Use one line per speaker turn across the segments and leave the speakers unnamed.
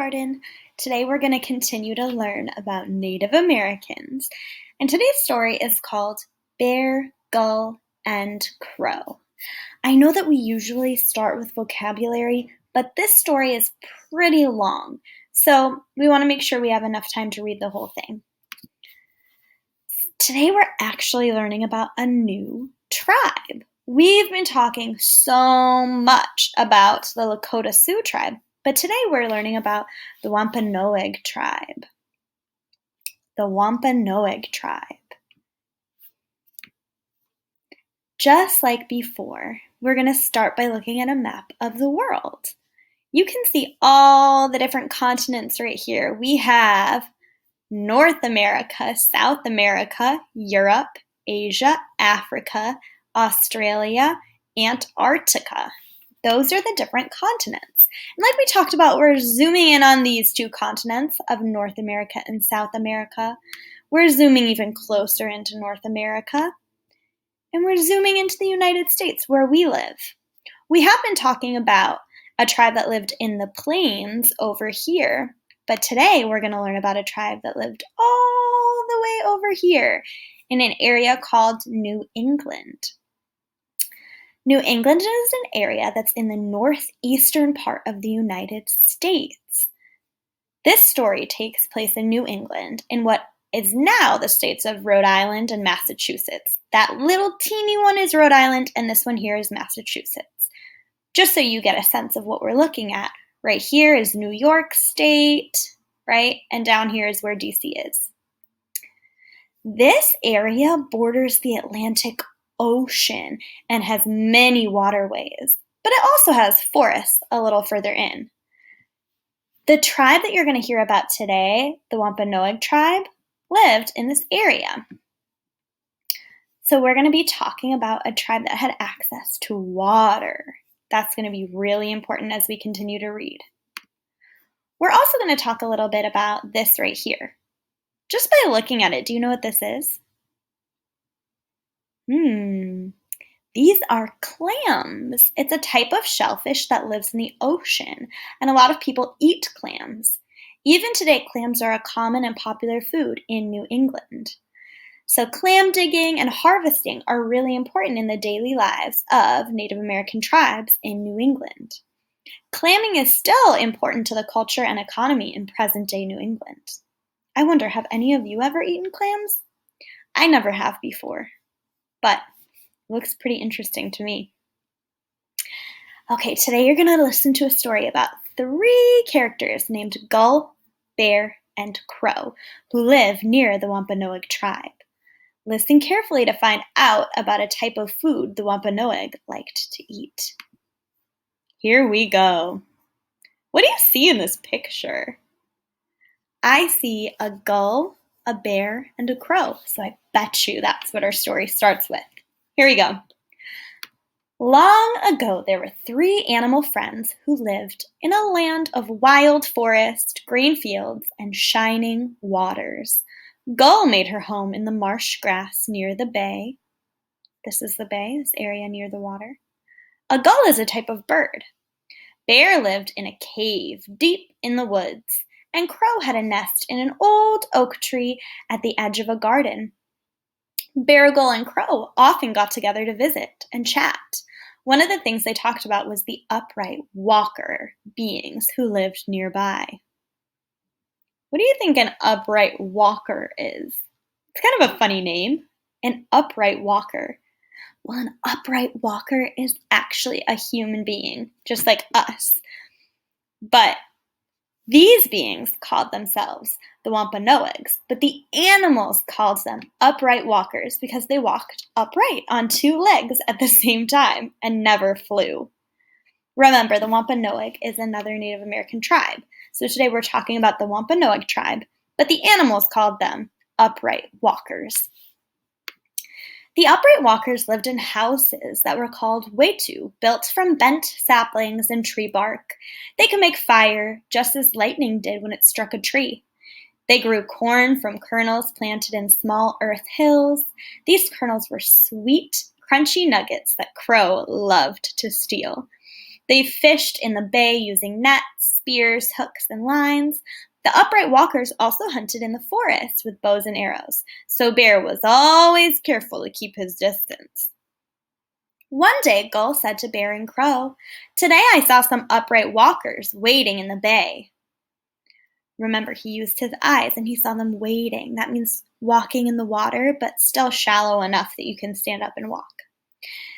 kindergarten. Today we're going to continue to learn about Native Americans. And today's story is called Bear, Gull, and Crow. I know that we usually start with vocabulary, but this story is pretty long, so we want to make sure we have enough time to read the whole thing. Today we're actually learning about a new tribe. We've been talking so much about the Lakota Sioux tribe, but today we're learning about the Wampanoag Tribe. The Wampanoag Tribe. Just like before, we're going to start by looking at a map of the world. You can see all the different continents right here. We have North America, South America, Europe, Asia, Africa, Australia, Antarctica. Those are the different continents. And like we talked about, we're zooming in on these two continents of North America and South America. We're zooming even closer into North America. And we're zooming into the United States where we live. We have been talking about a tribe that lived in the plains over here. But today we're going to learn about a tribe that lived all the way over here in an area called New England. New England is an area that's in the northeastern part of the United States. This story takes place in New England in what is now the states of Rhode Island and Massachusetts. That little teeny one is Rhode Island, and this one here is Massachusetts. Just so you get a sense of what we're looking at. Right here is New York State, right? And down here is where DC is. This area borders the Atlantic Ocean and has many waterways, but it also has forests a little further in. The tribe that you're going to hear about today, the Wampanoag Tribe, lived in this area. So we're going to be talking about a tribe that had access to water. That's going to be really important as we continue to read. We're also going to talk a little bit about this right here. Just by looking at it, do you know what this is? These are clams. It's a type of shellfish that lives in the ocean, and a lot of people eat clams. Even today, clams are a common and popular food in New England. So clam digging and harvesting are really important in the daily lives of Native American tribes in New England. Clamming is still important to the culture and economy in present-day New England. I wonder, have any of you ever eaten clams? I never have before, but it looks pretty interesting to me. Okay, today you're going to listen to a story about 3 characters named Gull, Bear, and Crow who live near the Wampanoag Tribe. Listen carefully to find out about a type of food the Wampanoag liked to eat. Here we go. What do you see in this picture? I see a gull, a bear, and a crow, so I bet you that's what our story starts with. Here we go. Long ago, there were 3 animal friends who lived in a land of wild forest, green fields, and shining waters. Gull made her home in the marsh grass near the bay. This is the bay, this area near the water. A gull is a type of bird. Bear lived in a cave deep in the woods, and Crow had a nest in an old oak tree at the edge of a garden. Bear, Gull, and Crow often got together to visit and chat. One of the things they talked about was the upright walker beings who lived nearby. What do you think an upright walker is? It's kind of a funny name, an upright walker. Well, an upright walker is actually a human being, just like us. But these beings called themselves the Wampanoags, but the animals called them upright walkers because they walked upright on 2 legs at the same time and never flew. Remember, the Wampanoag is another Native American tribe. So today we're talking about the Wampanoag tribe, but the animals called them upright walkers. The upright walkers lived in houses that were called wetu, built from bent saplings and tree bark. They could make fire just as lightning did when it struck a tree. They grew corn from kernels planted in small earth hills. These kernels were sweet, crunchy nuggets that Crow loved to steal. They fished in the bay using nets, spears, hooks, and lines. The upright walkers also hunted in the forest with bows and arrows, so Bear was always careful to keep his distance. One day, Gull said to Bear and Crow, "Today I saw some upright walkers wading in the bay." Remember, he used his eyes and he saw them wading. That means walking in the water, but still shallow enough that you can stand up and walk.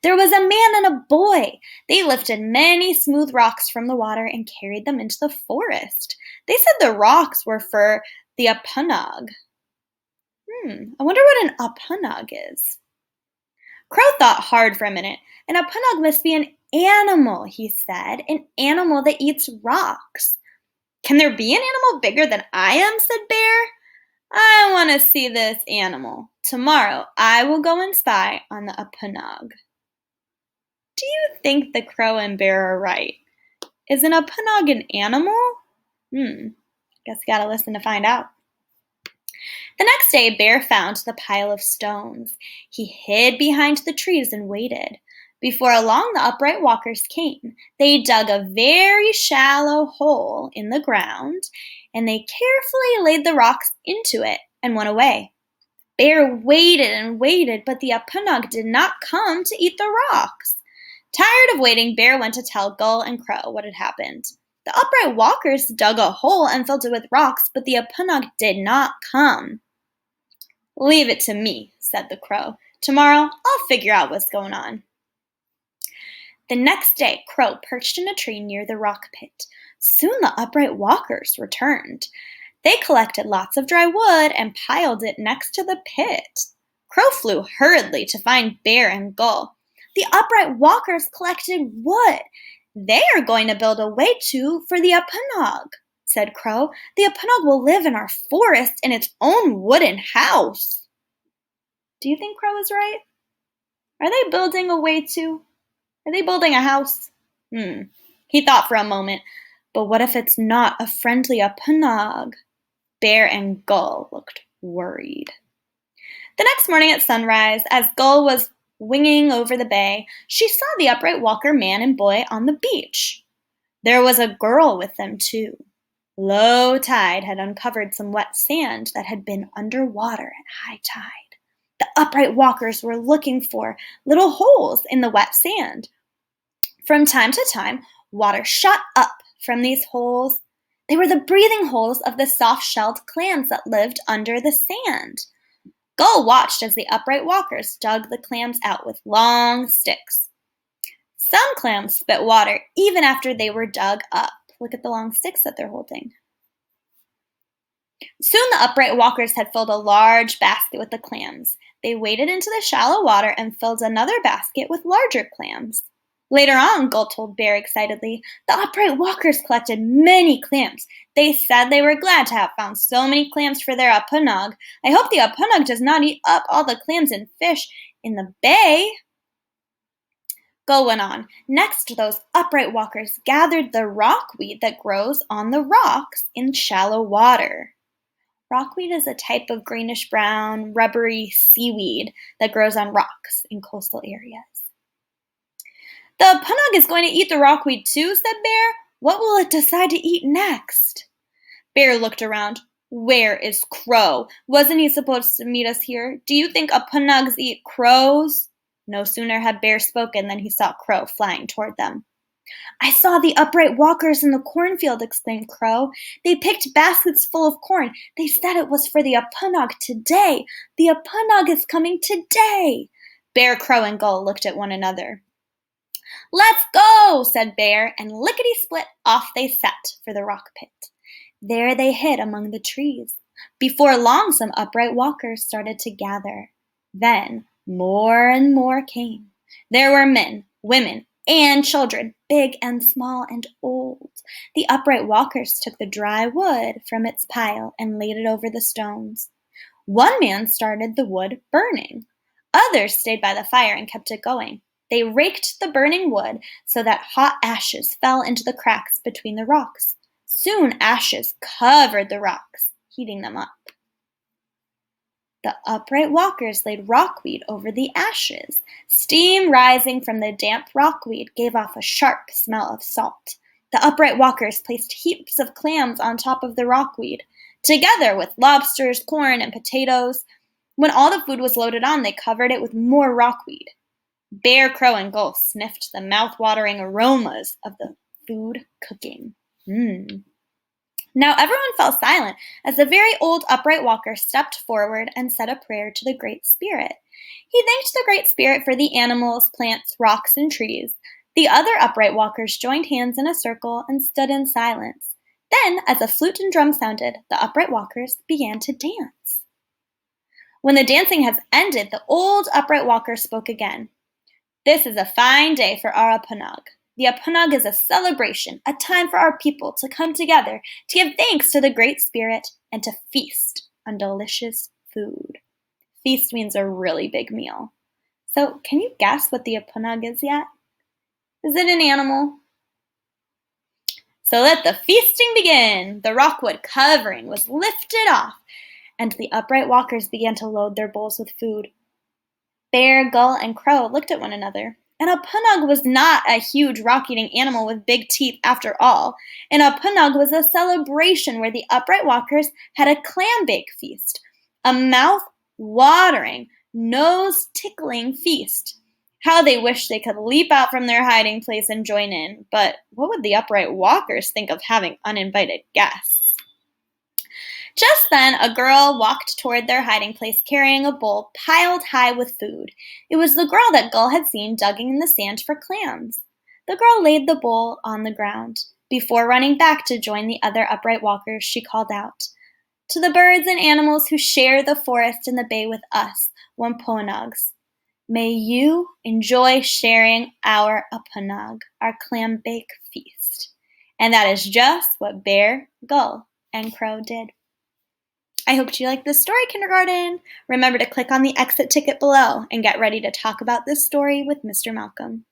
There was a man and a boy. They lifted many smooth rocks from the water and carried them into the forest. They said the rocks were for the Wampanoag. I wonder what an Wampanoag is. Crow thought hard for a minute. An Wampanoag must be an animal, he said, an animal that eats rocks. "Can there be an animal bigger than I am?" said Bear. "I want to see this animal. Tomorrow I will go and spy on the Wampanoag." Do you think the Crow and Bear are right? Is an Wampanoag an animal? Guess you gotta listen to find out. The next day, Bear found the pile of stones. He hid behind the trees and waited. Before long, the upright walkers came. They dug a very shallow hole in the ground, and they carefully laid the rocks into it and went away. Bear waited and waited, but the Wampanoag did not come to eat the rocks. Tired of waiting, Bear went to tell Gull and Crow what had happened. The upright walkers dug a hole and filled it with rocks, but the Wampanoag did not come. "Leave it to me," said the Crow. "Tomorrow I'll figure out what's going on." The next day, Crow perched in a tree near the rock pit. Soon the upright walkers returned. They collected lots of dry wood and piled it next to the pit. Crow flew hurriedly to find Bear and Gull. "The upright walkers collected wood. They are going to build a way-to for the Wampanoag," said Crow. "The Wampanoag will live in our forest in its own wooden house." Do you think Crow is right? Are they building a way-to? Are they building a house? He thought for a moment, but what if it's not a friendly Wampanoag? Bear and Gull looked worried. The next morning at sunrise, as Gull was winging over the bay, she saw the upright walker man and boy on the beach. There was a girl with them, too. Low tide had uncovered some wet sand that had been underwater at high tide. The upright walkers were looking for little holes in the wet sand. From time to time, water shot up from these holes. They were the breathing holes of the soft-shelled clams that lived under the sand. Gull watched as the upright walkers dug the clams out with long sticks. Some clams spit water even after they were dug up. Look at the long sticks that they're holding. Soon the upright walkers had filled a large basket with the clams. They waded into the shallow water and filled another basket with larger clams. Later on, Gull told Bear excitedly, "The upright walkers collected many clams. They said they were glad to have found so many clams for their Wampanoag. I hope the Wampanoag does not eat up all the clams and fish in the bay." Gull went on. "Next, those upright walkers gathered the rockweed that grows on the rocks in shallow water." Rockweed is a type of greenish-brown, rubbery seaweed that grows on rocks in coastal areas. "The Wampanoag is going to eat the rockweed too," said Bear. "What will it decide to eat next?" Bear looked around. "Where is Crow? Wasn't he supposed to meet us here? Do you think Wampanoags eat crows?" No sooner had Bear spoken than he saw Crow flying toward them. "I saw the upright walkers in the cornfield," exclaimed Crow. "They picked baskets full of corn. They said it was for the Wampanoag today. The Wampanoag is coming today." Bear, Crow, and Gull looked at one another. "Let's go," said Bear, and lickety-split off they set for the rock pit. There they hid among the trees. Before long, some upright walkers started to gather. Then more and more came. There were men, women, and children, big and small and old. The upright walkers took the dry wood from its pile and laid it over the stones. One man started the wood burning. Others stayed by the fire and kept it going. They raked the burning wood so that hot ashes fell into the cracks between the rocks. Soon ashes covered the rocks, heating them up. The upright walkers laid rockweed over the ashes. Steam rising from the damp rockweed gave off a sharp smell of salt. The upright walkers placed heaps of clams on top of the rockweed, together with lobsters, corn, and potatoes. When all the food was loaded on, they covered it with more rockweed. Bear, Crow, and Gull sniffed the mouth-watering aromas of the food cooking. Now everyone fell silent as the very old upright walker stepped forward and said a prayer to the Great Spirit. He thanked the Great Spirit for the animals, plants, rocks, and trees. The other upright walkers joined hands in a circle and stood in silence. Then, as a flute and drum sounded, the upright walkers began to dance. When the dancing had ended, the old upright walker spoke again. "This is a fine day for our Wampanoag. The Wampanoag is a celebration, a time for our people to come together, to give thanks to the Great Spirit, and to feast on delicious food." Feast means a really big meal. So, can you guess what the Wampanoag is yet? Is it an animal? So let the feasting begin. The rockwood covering was lifted off, and the upright walkers began to load their bowls with food. Bear, Gull, and Crow looked at one another. An Wampanoag was not a huge rock-eating animal with big teeth after all. An Wampanoag was a celebration where the upright walkers had a clam bake feast, a mouth-watering, nose-tickling feast. How they wished they could leap out from their hiding place and join in, but what would the upright walkers think of having uninvited guests? Just then, a girl walked toward their hiding place carrying a bowl piled high with food. It was the girl that Gull had seen digging in the sand for clams. The girl laid the bowl on the ground. Before running back to join the other upright walkers, she called out, "To the birds and animals who share the forest and the bay with us, Wampanoags, may you enjoy sharing our Wampanoag, our clam bake feast." And that is just what Bear, Gull, and Crow did. I hope you liked this story, kindergarten. Remember to click on the exit ticket below and get ready to talk about this story with Mr. Malcolm.